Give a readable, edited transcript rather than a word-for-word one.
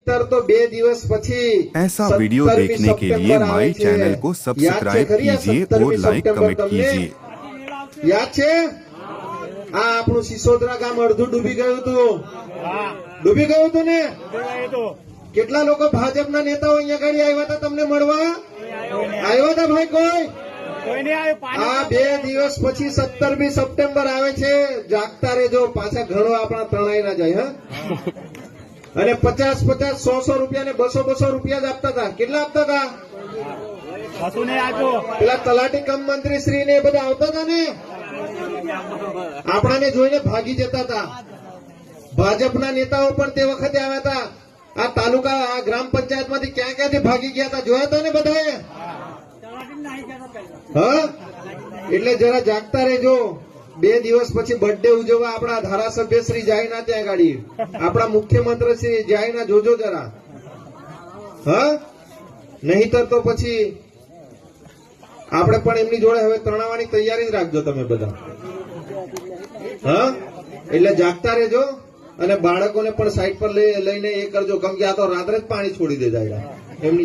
तो 2 દિવસ પછી ऐसा वीडियो देखने के लिए माई चैनल को सब्सक्राइब कीजिए और लाइक कमेंट कीजिए। યાદ છે આ આપણું સિસોદરા ગામ અડધું ડૂબી ગયું હતું, ડૂબી ગયું હતું ને? કેટલા લોકો ભાજપના નેતાઓ અહીંયા આગળ આવ્યા હતા તમને મળવા? આવ્યા હતા ભાઈ કોઈ? આ 2 દિવસ પછી 17મી સપ્ટેમ્બર આવે છે, જાગતા રહેજો, પાછા ઘણો આપણા તણાઈ ના જાય. હા, અને 50-50, 100-100 રૂપિયા ને 200-200 રૂપિયા જ આપતા હતા. કેટલા આપતા હતા? પેલા તલાટી કમ મંત્રી શ્રી ને બધા આવતા હતા ને, આપણાને જોઈને ભાગી જતા હતા. ભાજપના નેતાઓ પણ તે વખતે આવ્યા હતા. આ તાલુકા, આ ગ્રામ પંચાયત માંથી ક્યાં ક્યાંથી ભાગી ગયા હતા, જોયા હતા ને બધાએ? હા, એટલે જરા જાગતા રહેજો. 2 દિવસ પછી બર્થડે ઉજવવા આપણા ધારાસભ્ય શ્રી જાયના ત્યાં ગાડી, આપણા મુખ્યમંત્રી શ્રી જાયના જોજો જરા. હા, નહીતર તો પછી આપણે પણ એમની જોડે હવે તણાવવાની તૈયારી જ રાખજો તમે બધા. હા, એટલે જાગતા રહેજો અને બાળકોને પણ સાઈડ પર લઈને એ કરજો, કેમ કે આ તો રાત્રે જ પાણી છોડી દેતા એમની